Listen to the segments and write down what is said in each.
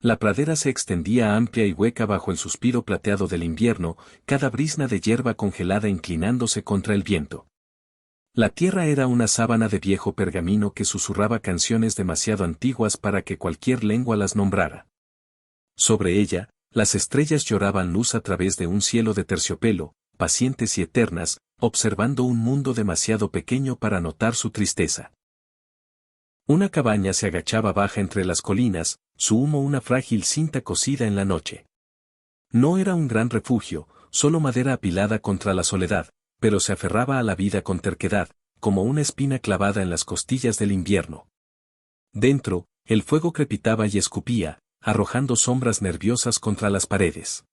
La pradera se extendía amplia y hueca bajo el suspiro plateado del invierno, cada brizna de hierba congelada inclinándose contra el viento. La tierra era una sábana de viejo pergamino que susurraba canciones demasiado antiguas para que cualquier lengua las nombrara. Sobre ella, las estrellas lloraban luz a través de un cielo de terciopelo, pacientes y eternas, observando un mundo demasiado pequeño para notar su tristeza. Una cabaña se agachaba baja entre las colinas, su humo una frágil cinta cosida en la noche. No era un gran refugio, solo madera apilada contra la soledad, pero se aferraba a la vida con terquedad, como una espina clavada en las costillas del invierno. Dentro, el fuego crepitaba y escupía, arrojando sombras nerviosas contra las paredes.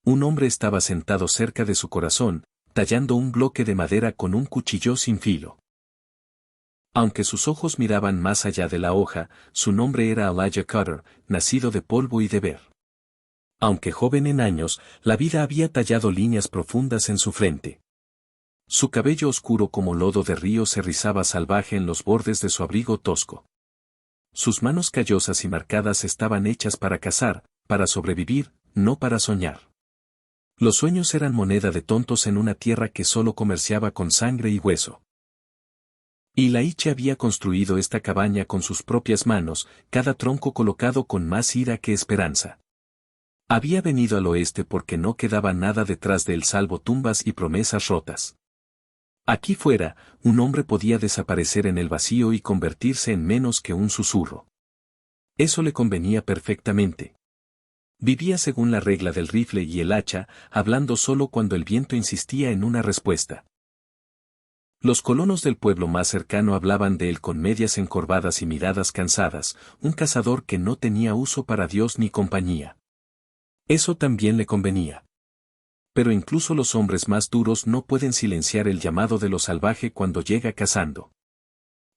Un hombre estaba sentado cerca de su corazón, tallando un bloque de madera con un cuchillo sin filo. Aunque sus ojos miraban más allá de la hoja, su nombre era Elijah Cutter, nacido de polvo y de ver. Aunque joven en años, la vida había tallado líneas profundas en su frente. Su cabello oscuro como lodo de río se rizaba salvaje en los bordes de su abrigo tosco. Sus manos callosas y marcadas estaban hechas para cazar, para sobrevivir, no para soñar. Los sueños eran moneda de tontos en una tierra que solo comerciaba con sangre y hueso. Y Laiche había construido esta cabaña con sus propias manos, cada tronco colocado con más ira que esperanza. Había venido al oeste porque no quedaba nada detrás de él salvo tumbas y promesas rotas. Aquí fuera, un hombre podía desaparecer en el vacío y convertirse en menos que un susurro. Eso le convenía perfectamente. Vivía según la regla del rifle y el hacha, hablando solo cuando el viento insistía en una respuesta. Los colonos del pueblo más cercano hablaban de él con medias encorvadas y miradas cansadas, un cazador que no tenía uso para Dios ni compañía. Eso también le convenía. Pero incluso los hombres más duros no pueden silenciar el llamado de lo salvaje cuando llega cazando.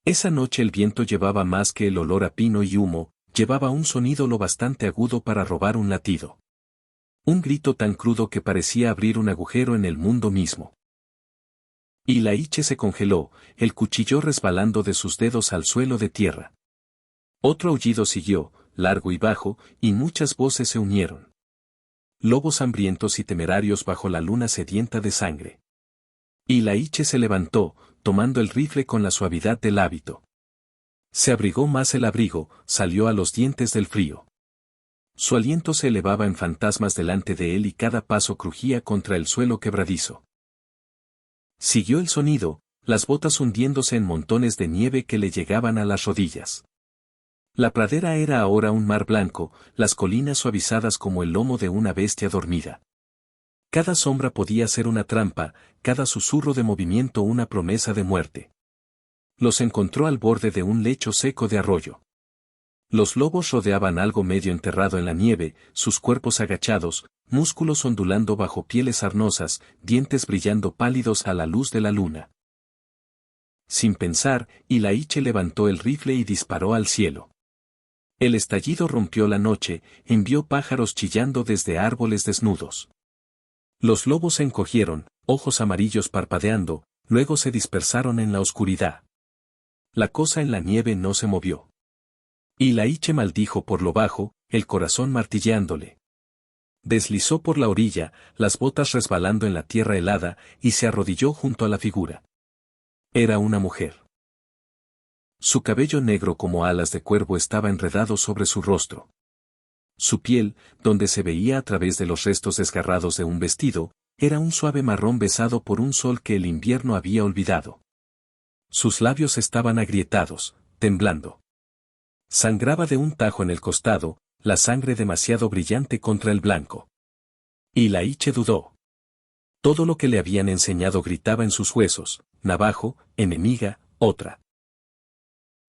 Esa noche el viento llevaba más que el olor a pino y humo, llevaba un sonido lo bastante agudo para robar un latido. Un grito tan crudo que parecía abrir un agujero en el mundo mismo. Y Laiche se congeló, el cuchillo resbalando de sus dedos al suelo de tierra. Otro aullido siguió, largo y bajo, y muchas voces se unieron. Lobos hambrientos y temerarios bajo la luna sedienta de sangre. Y Laiche se levantó, tomando el rifle con la suavidad del hábito. Se abrigó más el abrigo, salió a los dientes del frío. Su aliento se elevaba en fantasmas delante de él y cada paso crujía contra el suelo quebradizo. Siguió el sonido, las botas hundiéndose en montones de nieve que le llegaban a las rodillas. La pradera era ahora un mar blanco, las colinas suavizadas como el lomo de una bestia dormida. Cada sombra podía ser una trampa, cada susurro de movimiento una promesa de muerte. Los encontró al borde de un lecho seco de arroyo. Los lobos rodeaban algo medio enterrado en la nieve, sus cuerpos agachados, músculos ondulando bajo pieles arnosas, dientes brillando pálidos a la luz de la luna. Sin pensar, Laiche levantó el rifle y disparó al cielo. El estallido rompió la noche, envió pájaros chillando desde árboles desnudos. Los lobos se encogieron, ojos amarillos parpadeando, luego se dispersaron en la oscuridad. La cosa en la nieve no se movió. Laiche maldijo por lo bajo, el corazón martilleándole. Deslizó por la orilla, las botas resbalando en la tierra helada, y se arrodilló junto a la figura. Era una mujer. Su cabello negro como alas de cuervo estaba enredado sobre su rostro. Su piel, donde se veía a través de los restos desgarrados de un vestido, era un suave marrón besado por un sol que el invierno había olvidado. Sus labios estaban agrietados, temblando. Sangraba de un tajo en el costado, la sangre demasiado brillante contra el blanco. Laiche dudó. Todo lo que le habían enseñado gritaba en sus huesos, navajo, enemiga, otra.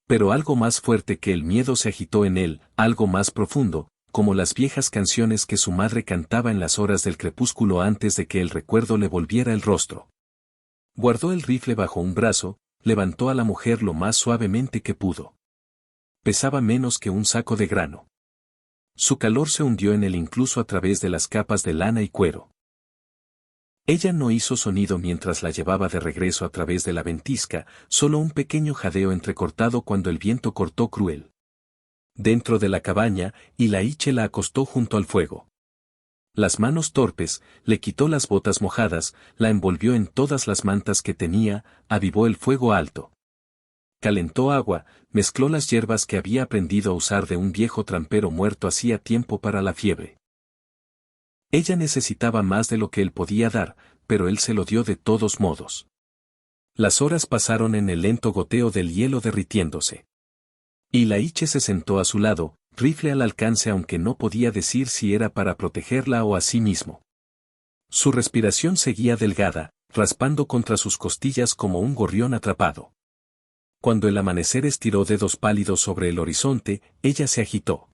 Pero algo más fuerte que el miedo se agitó en él, algo más profundo, como las viejas canciones que su madre cantaba en las horas del crepúsculo antes de que el recuerdo le volviera el rostro. Guardó el rifle bajo un brazo, levantó a la mujer lo más suavemente que pudo. Pesaba menos que un saco de grano. Su calor se hundió en él incluso a través de las capas de lana y cuero. Ella no hizo sonido mientras la llevaba de regreso a través de la ventisca, solo un pequeño jadeo entrecortado cuando el viento cortó cruel. Dentro de la cabaña, Ilaiche la acostó junto al fuego. Las manos torpes, le quitó las botas mojadas, la envolvió en todas las mantas que tenía, avivó el fuego alto. Calentó agua, mezcló las hierbas que había aprendido a usar de un viejo trampero muerto hacía tiempo para la fiebre. Ella necesitaba más de lo que él podía dar, pero él se lo dio de todos modos. Las horas pasaron en el lento goteo del hielo derritiéndose. Ilaiche se sentó a su lado, rifle al alcance aunque no podía decir si era para protegerla o a sí mismo. Su respiración seguía delgada, raspando contra sus costillas como un gorrión atrapado. Cuando el amanecer estiró dedos pálidos sobre el horizonte, ella se agitó.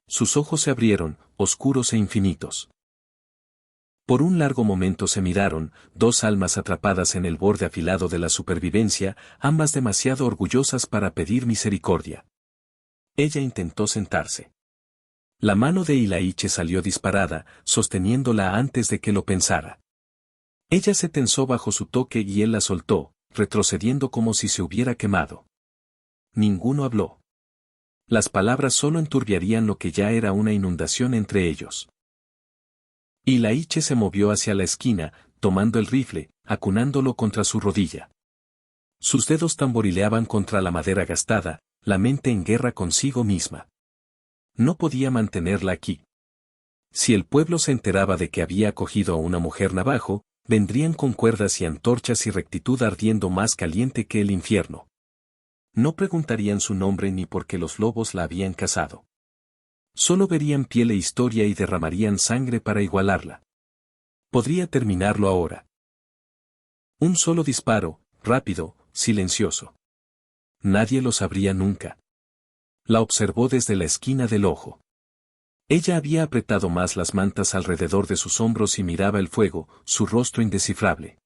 Sus ojos se abrieron, oscuros e infinitos. Por un largo momento se miraron, dos almas atrapadas en el borde afilado de la supervivencia, ambas demasiado orgullosas para pedir misericordia. Ella intentó sentarse. La mano de Ilaiche salió disparada, sosteniéndola antes de que lo pensara. Ella se tensó bajo su toque y él la soltó, retrocediendo como si se hubiera quemado. Ninguno habló. Las palabras solo enturbiarían lo que ya era una inundación entre ellos. Ilaiche se movió hacia la esquina, tomando el rifle, acunándolo contra su rodilla. Sus dedos tamborileaban contra la madera gastada, la mente en guerra consigo misma. No podía mantenerla aquí. Si el pueblo se enteraba de que había acogido a una mujer navajo, vendrían con cuerdas y antorchas y rectitud ardiendo más caliente que el infierno. No preguntarían su nombre ni por qué los lobos la habían cazado. Solo verían piel e historia y derramarían sangre para igualarla. Podría terminarlo ahora. Un solo disparo, rápido, silencioso. Nadie lo sabría nunca. La observó desde la esquina del ojo. Ella había apretado más las mantas alrededor de sus hombros y miraba el fuego, su rostro indescifrable.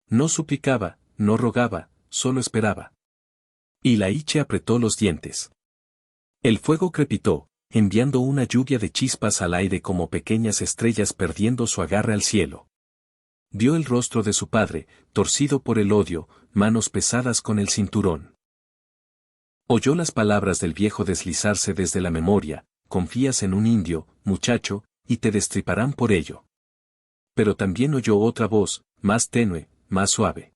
No suplicaba, no rogaba, solo esperaba. Ilaiche apretó los dientes. El fuego crepitó, enviando una lluvia de chispas al aire como pequeñas estrellas perdiendo su agarre al cielo. Vio el rostro de su padre, torcido por el odio, manos pesadas con el cinturón. Oyó las palabras del viejo deslizarse desde la memoria: confías en un indio, muchacho, y te destriparán por ello. Pero también oyó otra voz, más tenue, más suave.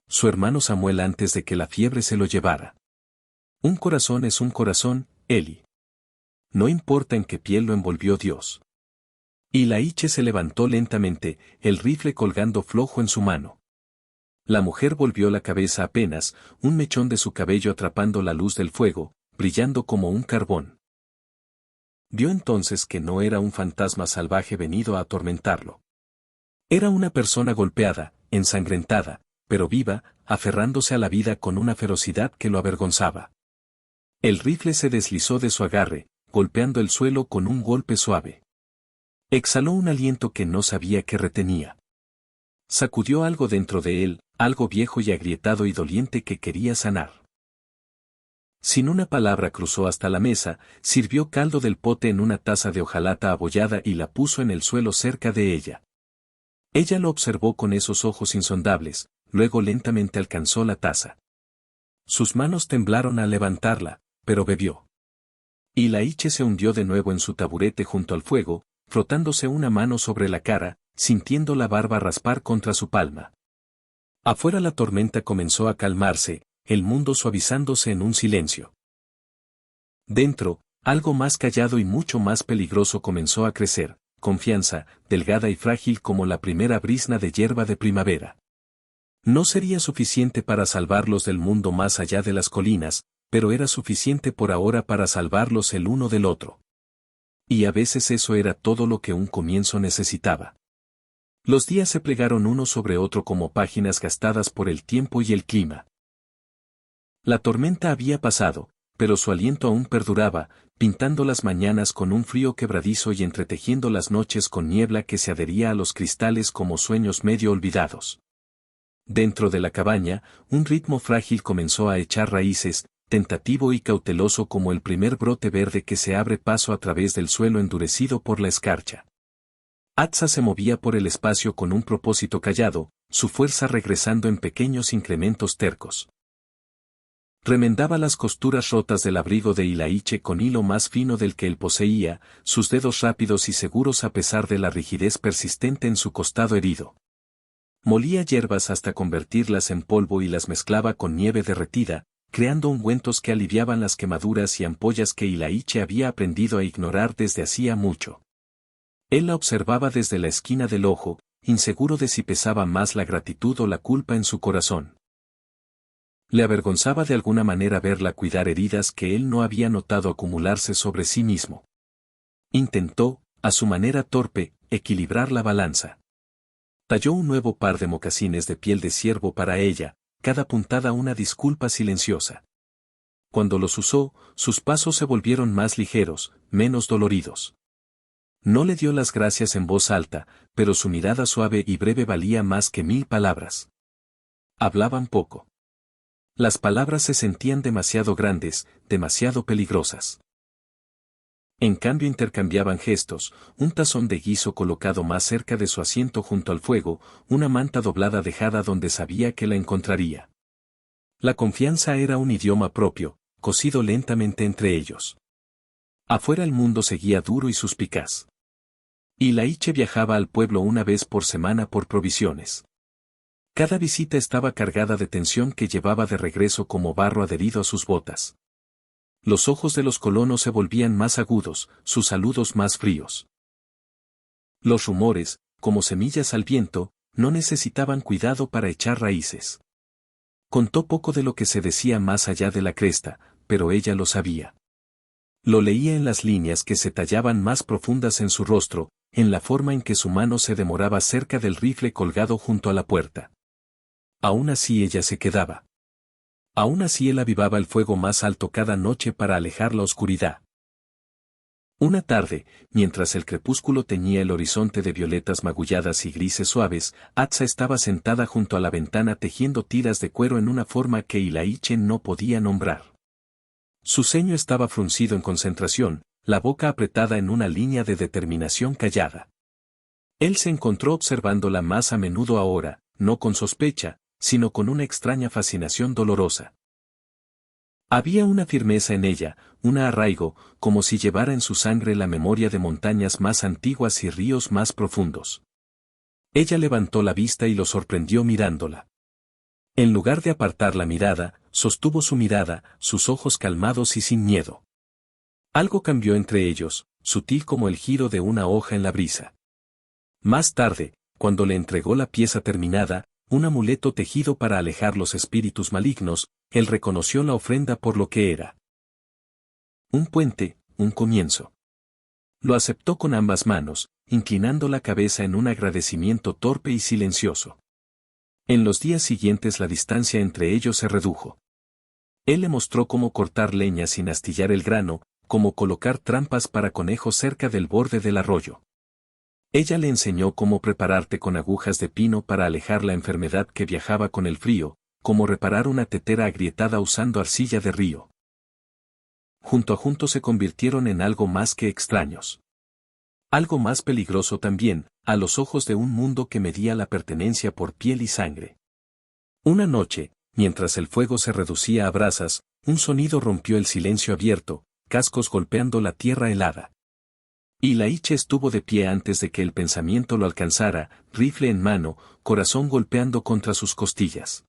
Su hermano Samuel antes de que la fiebre se lo llevara. Un corazón es un corazón, Eli. No importa en qué piel lo envolvió Dios. Ilaiche se levantó lentamente, el rifle colgando flojo en su mano. La mujer volvió la cabeza apenas, un mechón de su cabello atrapando la luz del fuego, brillando como un carbón. Vio entonces que no era un fantasma salvaje venido a atormentarlo. Era una persona golpeada, ensangrentada, pero viva, aferrándose a la vida con una ferocidad que lo avergonzaba. El rifle se deslizó de su agarre, golpeando el suelo con un golpe suave. Exhaló un aliento que no sabía que retenía. Sacudió algo dentro de él, algo viejo y agrietado y doliente que quería sanar. Sin una palabra cruzó hasta la mesa, sirvió caldo del pote en una taza de hojalata abollada y la puso en el suelo cerca de ella. Ella lo observó con esos ojos insondables, luego lentamente alcanzó la taza. Sus manos temblaron al levantarla, pero bebió. Ilaiche se hundió de nuevo en su taburete junto al fuego, frotándose una mano sobre la cara, sintiendo la barba raspar contra su palma. Afuera la tormenta comenzó a calmarse, el mundo suavizándose en un silencio. Dentro, algo más callado y mucho más peligroso comenzó a crecer: confianza, delgada y frágil como la primera brizna de hierba de primavera. No sería suficiente para salvarlos del mundo más allá de las colinas, pero era suficiente por ahora para salvarlos el uno del otro. Y a veces eso era todo lo que un comienzo necesitaba. Los días se plegaron uno sobre otro como páginas gastadas por el tiempo y el clima. La tormenta había pasado, pero su aliento aún perduraba, pintando las mañanas con un frío quebradizo y entretejiendo las noches con niebla que se adhería a los cristales como sueños medio olvidados. Dentro de la cabaña, un ritmo frágil comenzó a echar raíces, tentativo y cauteloso como el primer brote verde que se abre paso a través del suelo endurecido por la escarcha. Atsa se movía por el espacio con un propósito callado, su fuerza regresando en pequeños incrementos tercos. Remendaba las costuras rotas del abrigo de Ilaiche con hilo más fino del que él poseía, sus dedos rápidos y seguros a pesar de la rigidez persistente en su costado herido. Molía hierbas hasta convertirlas en polvo y las mezclaba con nieve derretida, creando ungüentos que aliviaban las quemaduras y ampollas que Ilaiche había aprendido a ignorar desde hacía mucho. Él la observaba desde la esquina del ojo, inseguro de si pesaba más la gratitud o la culpa en su corazón. Le avergonzaba de alguna manera verla cuidar heridas que él no había notado acumularse sobre sí mismo. Intentó, a su manera torpe, equilibrar la balanza. Talló un nuevo par de mocasines de piel de ciervo para ella, cada puntada una disculpa silenciosa. Cuando los usó, sus pasos se volvieron más ligeros, menos doloridos. No le dio las gracias en voz alta, pero su mirada suave y breve valía más que 1000 palabras. Hablaban poco. Las palabras se sentían demasiado grandes, demasiado peligrosas. En cambio intercambiaban gestos, un tazón de guiso colocado más cerca de su asiento junto al fuego, una manta doblada dejada donde sabía que la encontraría. La confianza era un idioma propio, cosido lentamente entre ellos. Afuera el mundo seguía duro y suspicaz. Ilaiche viajaba al pueblo una vez por semana por provisiones. Cada visita estaba cargada de tensión que llevaba de regreso como barro adherido a sus botas. Los ojos de los colonos se volvían más agudos, sus saludos más fríos. Los rumores, como semillas al viento, no necesitaban cuidado para echar raíces. Contó poco de lo que se decía más allá de la cresta, pero ella lo sabía. Lo leía en las líneas que se tallaban más profundas en su rostro, en la forma en que su mano se demoraba cerca del rifle colgado junto a la puerta. Aún así ella se quedaba. Aún así él avivaba el fuego más alto cada noche para alejar la oscuridad. Una tarde, mientras el crepúsculo teñía el horizonte de violetas magulladas y grises suaves, Atsa estaba sentada junto a la ventana tejiendo tiras de cuero en una forma que Ilaiche no podía nombrar. Su ceño estaba fruncido en concentración, la boca apretada en una línea de determinación callada. Él se encontró observándola más a menudo ahora, no con sospecha, sino con una extraña fascinación dolorosa. Había una firmeza en ella, un arraigo, como si llevara en su sangre la memoria de montañas más antiguas y ríos más profundos. Ella levantó la vista y lo sorprendió mirándola. En lugar de apartar la mirada, sostuvo su mirada, sus ojos calmados y sin miedo. Algo cambió entre ellos, sutil como el giro de una hoja en la brisa. Más tarde, cuando le entregó la pieza terminada, un amuleto tejido para alejar los espíritus malignos, él reconoció la ofrenda por lo que era. Un puente, un comienzo. Lo aceptó con ambas manos, inclinando la cabeza en un agradecimiento torpe y silencioso. En los días siguientes la distancia entre ellos se redujo. Él le mostró cómo cortar leña sin astillar el grano, cómo colocar trampas para conejos cerca del borde del arroyo. Ella le enseñó cómo prepararte con agujas de pino para alejar la enfermedad que viajaba con el frío, cómo reparar una tetera agrietada usando arcilla de río. Junto a junto se convirtieron en algo más que extraños. Algo más peligroso también, a los ojos de un mundo que medía la pertenencia por piel y sangre. Una noche, mientras el fuego se reducía a brasas, un sonido rompió el silencio abierto, cascos golpeando la tierra helada. Ilaiche estuvo de pie antes de que el pensamiento lo alcanzara, rifle en mano, corazón golpeando contra sus costillas.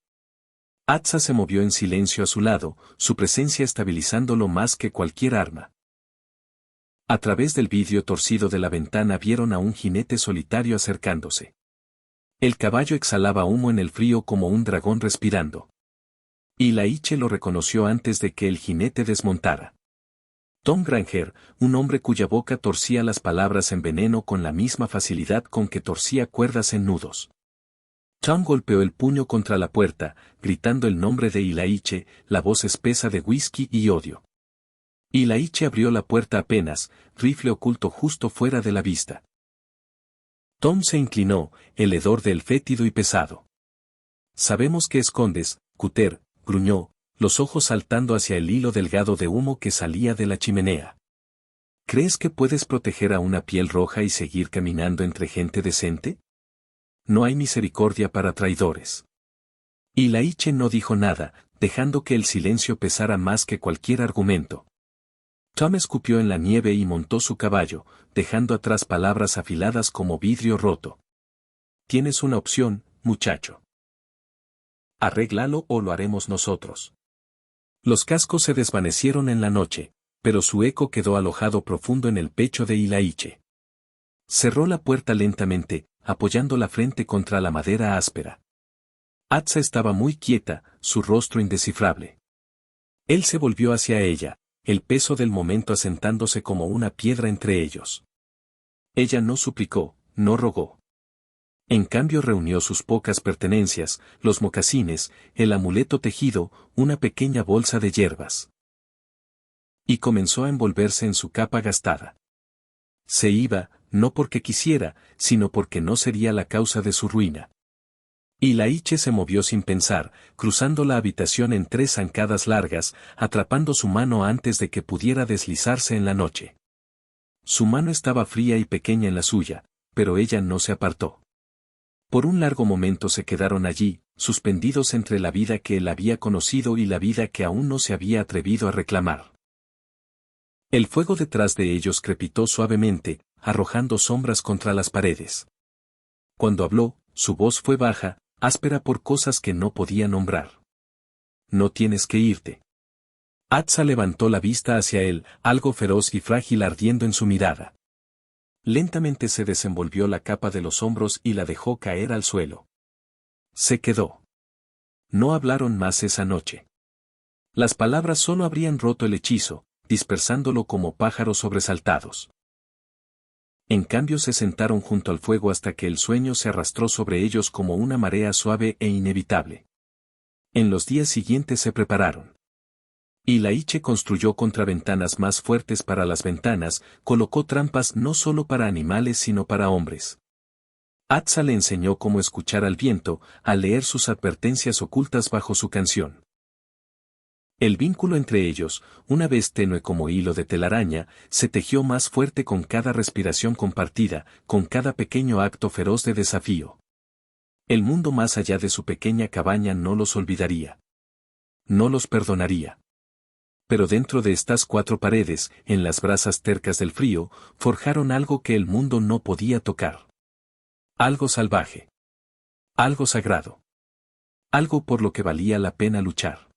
Atsa se movió en silencio a su lado, su presencia estabilizándolo más que cualquier arma. A través del vidrio torcido de la ventana vieron a un jinete solitario acercándose. El caballo exhalaba humo en el frío como un dragón respirando. Ilaiche lo reconoció antes de que el jinete desmontara. Tom Granger, un hombre cuya boca torcía las palabras en veneno con la misma facilidad con que torcía cuerdas en nudos. Tom golpeó el puño contra la puerta, gritando el nombre de Ilaiche, la voz espesa de whisky y odio. Ilaiche abrió la puerta apenas, rifle oculto justo fuera de la vista. Tom se inclinó, el hedor del fétido y pesado. Sabemos que escondes, Cutter, gruñó, los ojos saltando hacia el hilo delgado de humo que salía de la chimenea. ¿Crees que puedes proteger a una piel roja y seguir caminando entre gente decente? No hay misericordia para traidores. Ilaiche no dijo nada, dejando que el silencio pesara más que cualquier argumento. Tom escupió en la nieve y montó su caballo, dejando atrás palabras afiladas como vidrio roto. Tienes una opción, muchacho. Arréglalo o lo haremos nosotros. Los cascos se desvanecieron en la noche, pero su eco quedó alojado profundo en el pecho de Ilaiche. Cerró la puerta lentamente, apoyando la frente contra la madera áspera. Atsa estaba muy quieta, su rostro indescifrable. Él se volvió hacia ella, el peso del momento asentándose como una piedra entre ellos. Ella no suplicó, no rogó. En cambio reunió sus pocas pertenencias, los mocasines, el amuleto tejido, una pequeña bolsa de hierbas. Y comenzó a envolverse en su capa gastada. Se iba, no porque quisiera, sino porque no sería la causa de su ruina. Ilaiche se movió sin pensar, cruzando la habitación en 3 zancadas largas, atrapando su mano antes de que pudiera deslizarse en la noche. Su mano estaba fría y pequeña en la suya, pero ella no se apartó. Por un largo momento se quedaron allí, suspendidos entre la vida que él había conocido y la vida que aún no se había atrevido a reclamar. El fuego detrás de ellos crepitó suavemente, arrojando sombras contra las paredes. Cuando habló, su voz fue baja, áspera por cosas que no podía nombrar. No tienes que irte. Atsa levantó la vista hacia él, algo feroz y frágil ardiendo en su mirada. Lentamente se desenvolvió la capa de los hombros y la dejó caer al suelo. Se quedó. No hablaron más esa noche. Las palabras solo habrían roto el hechizo, dispersándolo como pájaros sobresaltados. En cambio se sentaron junto al fuego hasta que el sueño se arrastró sobre ellos como una marea suave e inevitable. En los días siguientes se prepararon. Ilaiche construyó contraventanas más fuertes para las ventanas, colocó trampas no solo para animales sino para hombres. Atsa le enseñó cómo escuchar al viento, a leer sus advertencias ocultas bajo su canción. El vínculo entre ellos, una vez tenue como hilo de telaraña, se tejió más fuerte con cada respiración compartida, con cada pequeño acto feroz de desafío. El mundo más allá de su pequeña cabaña no los olvidaría. No los perdonaría. Pero dentro de estas 4 paredes, en las brasas tercas del frío, forjaron algo que el mundo no podía tocar. Algo salvaje. Algo sagrado. Algo por lo que valía la pena luchar.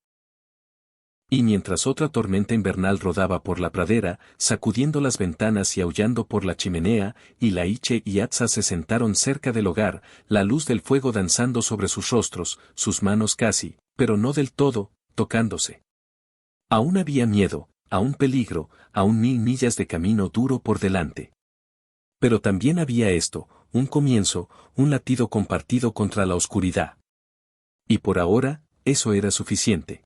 Y mientras otra tormenta invernal rodaba por la pradera, sacudiendo las ventanas y aullando por la chimenea, Ilaiche y Atsa se sentaron cerca del hogar, la luz del fuego danzando sobre sus rostros, sus manos casi, pero no del todo, tocándose. Aún había miedo, aún peligro, aún 1000 millas de camino duro por delante. Pero también había esto, un comienzo, un latido compartido contra la oscuridad. Y por ahora, eso era suficiente.